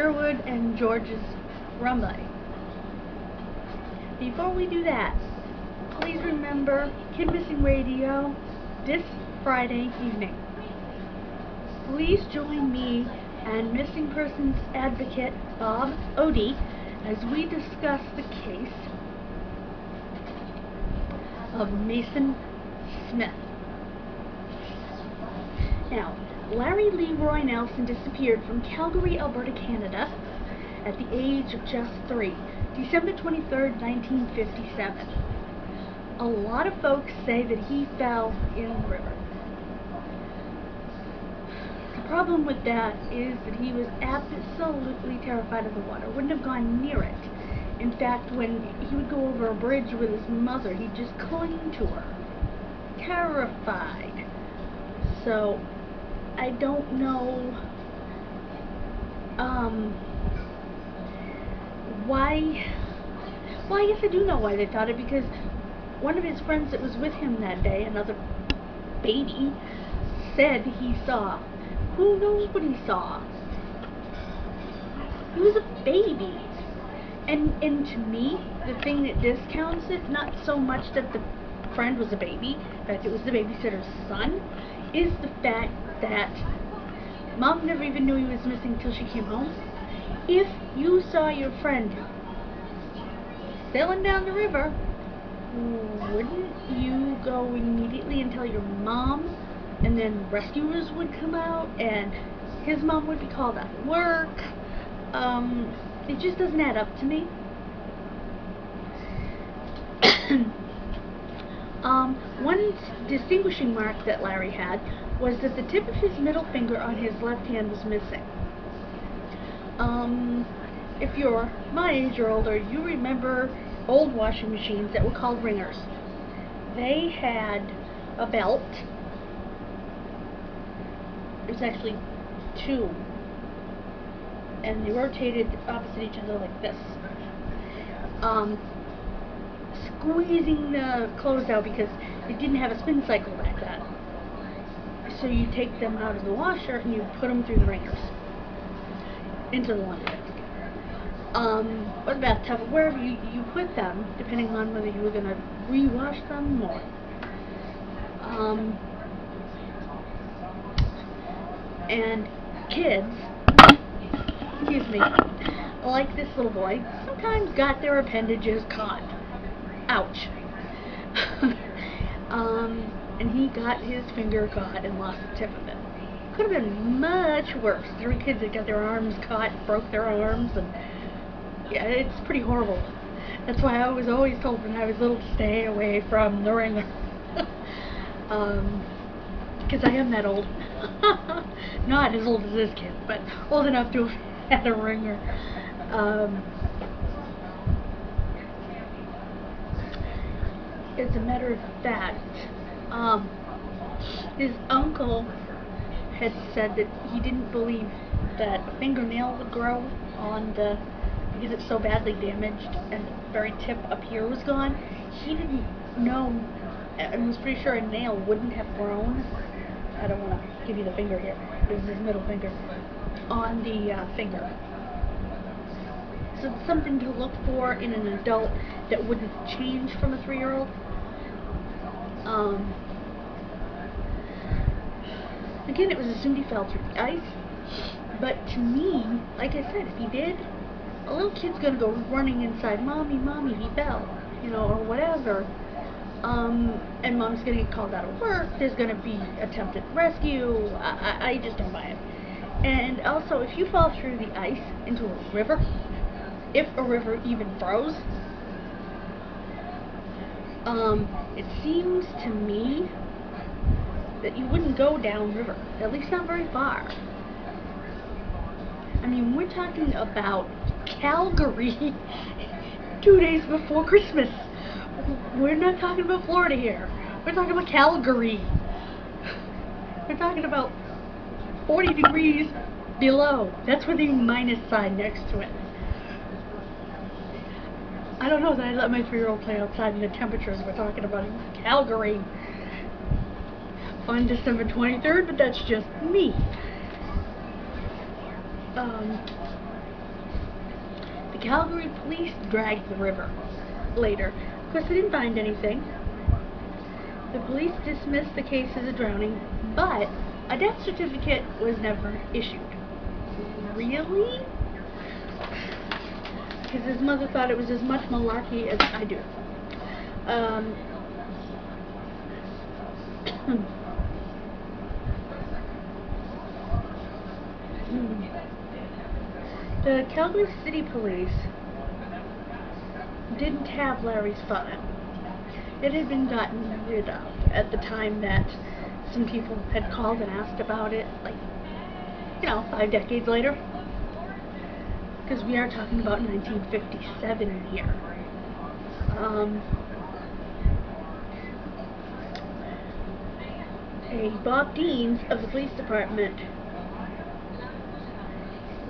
Sherwood and Georges Grumblay. Before we do that, please remember Kidmissing Radio this Friday evening. Please join me and missing persons advocate Bob Odie as we discuss the case of Mason Smith. Now, Larry Leroy Nelson disappeared from Calgary, Alberta, Canada at the age of just 3, December 23rd, 1957. A lot of folks say that he fell in the river. The problem with that is that he was absolutely terrified of the water, wouldn't have gone near it. In fact, when he would go over a bridge with his mother, he'd just cling to her, terrified. So, I don't know why. Well, I guess I do know why they thought it, because one of his friends that was with him that day, another baby, said he saw. Who knows what he saw? He was a baby. And to me, the thing that discounts it, not so much that the friend was a baby, in fact it was the babysitter's son, is the fact that Mom never even knew he was missing till she came home. If you saw your friend sailing down the river, wouldn't you go immediately and tell your mom, and then rescuers would come out and his mom would be called out of work? It just doesn't add up to me. One distinguishing mark that Larry had was that the tip of his middle finger on his left hand was missing. If you're my age or older, you remember old washing machines that were called ringers. They had a belt. It was actually two, and they rotated opposite each other like this, squeezing the clothes out because it didn't have a spin cycle back then. So you take them out of the washer and you put them through the ringers into the laundry basket. Or the bathtub, wherever you put them, depending on whether you were going to rewash them or and kids, excuse me, like this little boy, sometimes got their appendages caught. Ouch. And he got his finger caught and lost the tip of it. Could have been much worse. There were kids that got their arms caught, broke their arms, and yeah, it's pretty horrible. That's why I was always told when I was little to stay away from the ringer. Because I am that old. Not as old as this kid, but old enough to have had a ringer. As a matter of fact, his uncle had said that he didn't believe that a fingernail would grow on the, because it's so badly damaged and the very tip up here was gone. He didn't know, and was pretty sure a nail wouldn't have grown. I don't want to give you the finger here. This is his middle finger on the finger. So it's something to look for in an adult that wouldn't change from a 3-year-old. Again, it was assumed he fell through the ice, but to me, like I said, if he did, a little kid's gonna go running inside, "Mommy, Mommy, he fell," or whatever, and Mom's gonna get called out of work, there's gonna be attempted rescue. I just don't buy it. And also, if you fall through the ice into a river, if a river even froze, it seems to me that you wouldn't go downriver, at least not very far. I mean, we're talking about Calgary 2 days before Christmas. We're not talking about Florida here. We're talking about Calgary. We're talking about 40 degrees below. That's with the minus sign next to it. I don't know that I let my 3-year-old play outside in the temperatures we're talking about in Calgary on December 23rd, but that's just me. Calgary police dragged the river later. Of course, they didn't find anything. The police dismissed the case as a drowning, but a death certificate was never issued. Really? Because his mother thought it was as much malarkey as I do. The Calgary City Police didn't have Larry's file. It had been gotten rid of at the time that some people had called and asked about it, like, 5 decades later. Because we are talking about 1957 here. Bob Deans of the police department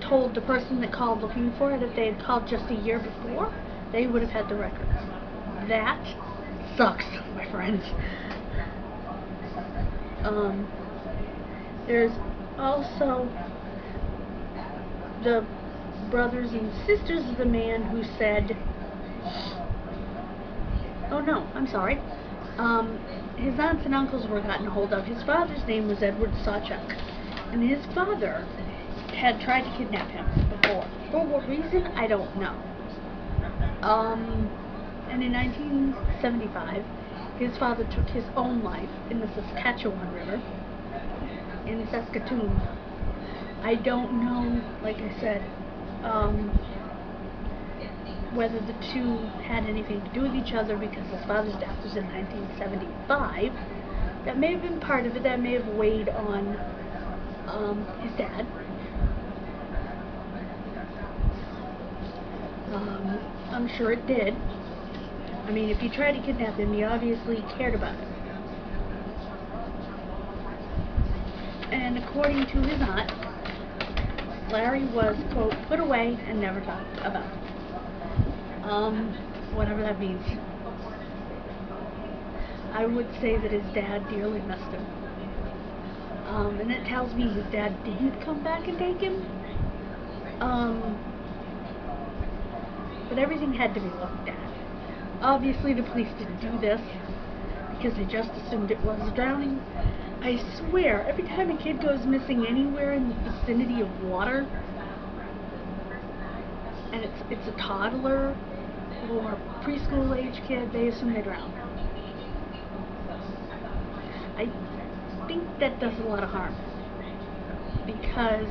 told the person that called looking for it, if they had called just a year before, they would have had the records. That sucks, my friends. There's also the brothers and sisters of the man who said, oh no, I'm sorry, his aunts and uncles were gotten hold of. His father's name was Edward Sawchuk, and his father had tried to kidnap him before. For what reason, I don't know. And in 1975, his father took his own life in the Saskatchewan River in Saskatoon. I don't know, like I said, whether the two had anything to do with each other, because his father's death was in 1975. That may have been part of it. That may have weighed on his dad. I'm sure it did. I mean, if you tried to kidnap him, you obviously cared about him. And according to his aunt, Larry was, quote, put away and never talked about. Whatever that means. I would say that his dad dearly missed him. And it tells me his dad didn't come back and take him. But everything had to be looked at. Obviously the police didn't do this because they just assumed it was a drowning. I swear, every time a kid goes missing anywhere in the vicinity of water, and it's a toddler or preschool age kid, they assume they drowned. I think that does a lot of harm, because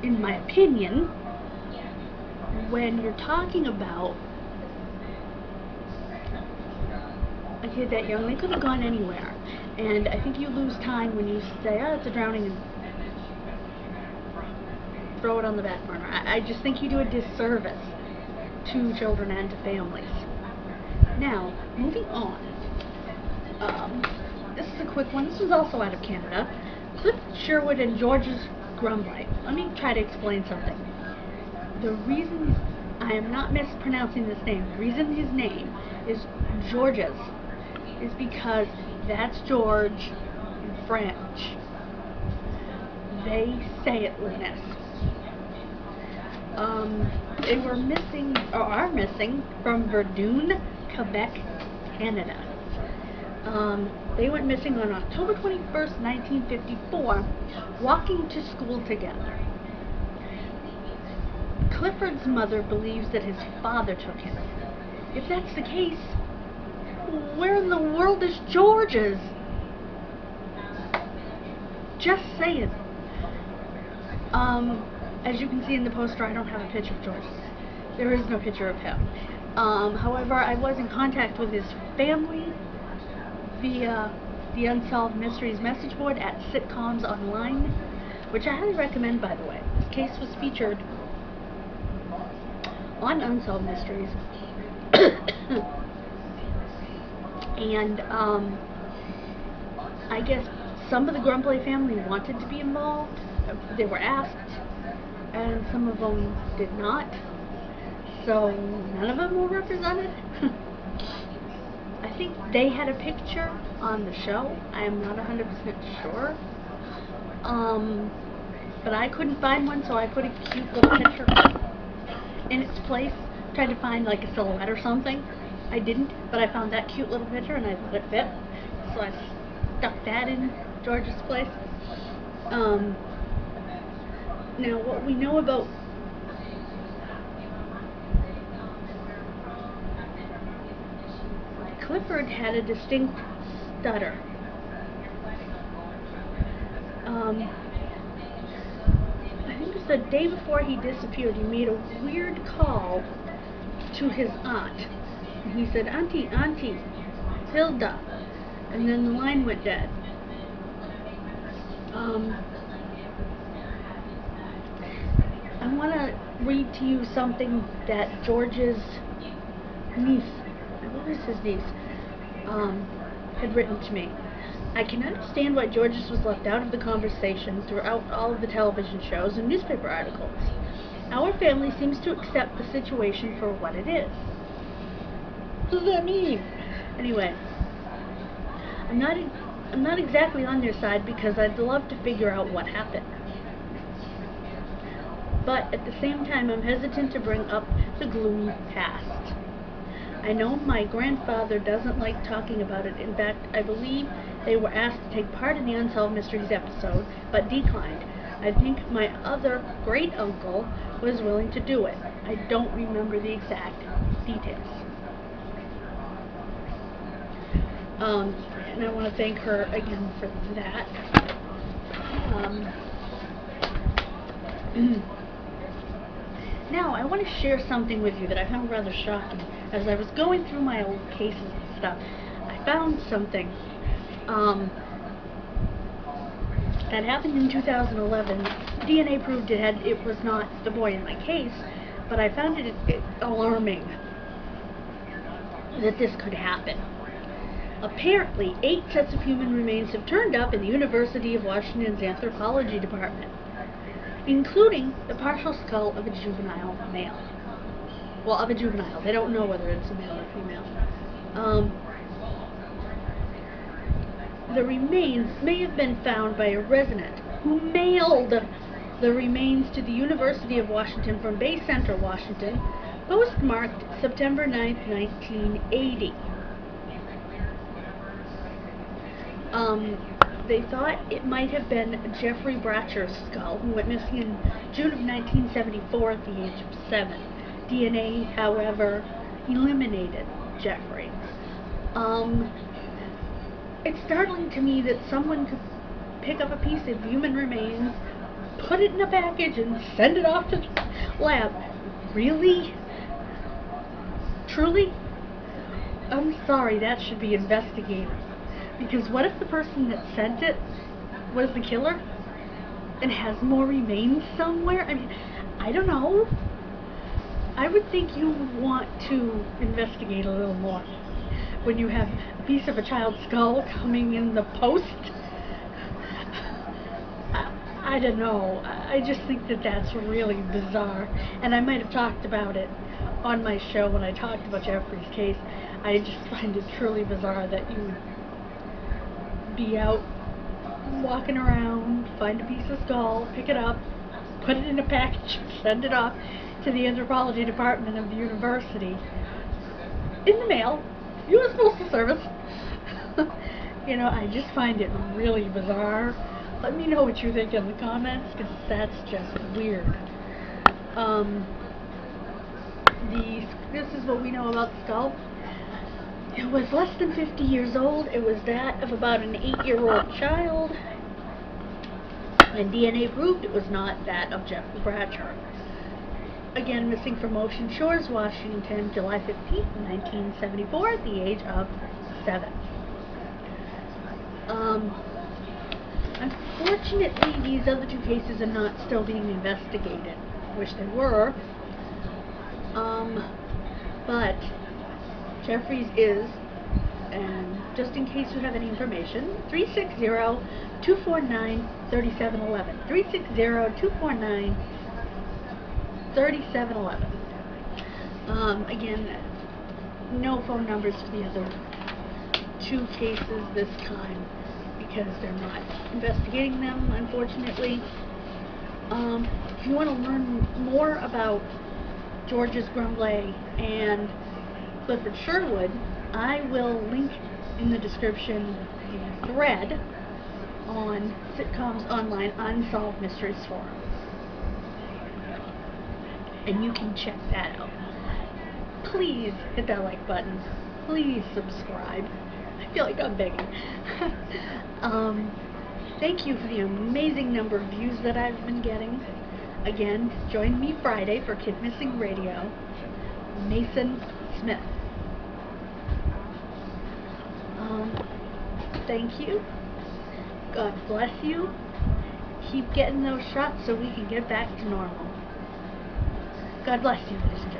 in my opinion, when you're talking about a kid that young, they could have gone anywhere, and I think you lose time when you say, oh, it's a drowning, and throw it on the back burner. I just think you do a disservice to children and to families. Now, moving on. This is a quick one. This was also out of Canada. Clifford, Sherwood, and Georges Grumblay. Let me try to explain something. The reason I am not mispronouncing this name, the reason his name is Georges is because that's George in French. They say it with an S. They were missing, or are missing, from Verdun, Quebec, Canada. They went missing on October 21st, 1954, walking to school together. Clifford's mother believes that his father took him. If that's the case, where in the world is George's? Just saying. As you can see in the poster, I don't have a picture of George. There is no picture of him. However, I was in contact with his family via the Unsolved Mysteries message board at Sitcoms Online, which I highly recommend, by the way. This case was featured on Unsolved Mysteries. And I guess some of the Grumblay family wanted to be involved. They were asked, and some of them did not. So none of them were represented. I think they had a picture on the show. I am not 100% sure. But I couldn't find one, so I put a cute little picture in its place, tried to find like a silhouette or something. I didn't, but I found that cute little picture and I thought it fit, so I stuck that in George's place. Now what we know about Clifford had a distinct stutter. I think it was the day before he disappeared, he made a weird call to his aunt. And he said, "Auntie, Auntie, Hilda," and then the line went dead. I want to read to you something that George's niece, I believe it's his niece, had written to me. "I can understand why Georges was left out of the conversation throughout all of the television shows and newspaper articles. Our family seems to accept the situation for what it is." What does that mean? Anyway, I'm not exactly on their side because I'd love to figure out what happened. But at the same time, I'm hesitant to bring up the gloomy past. I know my grandfather doesn't like talking about it. In fact, I believe they were asked to take part in the Unsolved Mysteries episode, but declined. I think my other great-uncle was willing to do it. I don't remember the exact details. And I want to thank her again for that. Now, I want to share something with you that I found rather shocking. As I was going through my old cases and stuff, I found something that happened in 2011. DNA proved it was not the boy in my case, but I found it alarming that this could happen. Apparently, 8 sets of human remains have turned up in the University of Washington's anthropology department, including the partial skull of a juvenile male. Well, of a juvenile. They don't know whether it's a male or female. The remains may have been found by a resident who mailed the remains to the University of Washington from Bay Center, Washington, postmarked September 9, 1980. They thought it might have been Jeffrey Bratcher's skull, who went missing in June of 1974 at the age of 7. DNA, however, eliminated Jeffrey. It's startling to me that someone could pick up a piece of human remains, put it in a package, and send it off to the lab. Really? Truly? I'm sorry, that should be investigated. Because what if the person that sent it was the killer and has more remains somewhere? I mean, I don't know. I would think you would want to investigate a little more when you have a piece of a child's skull coming in the post. I don't know. I just think that that's really bizarre. And I might have talked about it on my show when I talked about Jeffrey's case. I just find it truly bizarre that you would be out walking around, find a piece of skull, pick it up, put it in a package, send it off to the anthropology department of the university in the mail, U.S. Postal Service. You know, I just find it really bizarre. Let me know what you think in the comments, because that's just weird. This is what we know about the skull. It was less than 50 years old. It was that of about an 8-year-old child. And DNA proved it was not that of Jeffrey Bratcher. Again, missing from Ocean Shores, Washington, July 15, 1974, at the age of 7. Unfortunately, these other 2 cases are not still being investigated. I wish they were. But Jeffrey's is, and just in case you have any information, 360-249-3711. 360-249-3711. Again, no phone numbers for the other 2 cases this time, because they're not investigating them, unfortunately. If you want to learn more about Georges, Grumblay, and Clifford Sherwood, I will link in the description the thread on Sitcoms Online Unsolved Mysteries Forum. And you can check that out. Please hit that like button. Please subscribe. I feel like I'm begging. Thank you for the amazing number of views that I've been getting. Again, join me Friday for Kidmissing Radio. Mason Smith. Thank you. God bless you. Keep getting those shots so we can get back to normal. God bless you, ladies and gentlemen.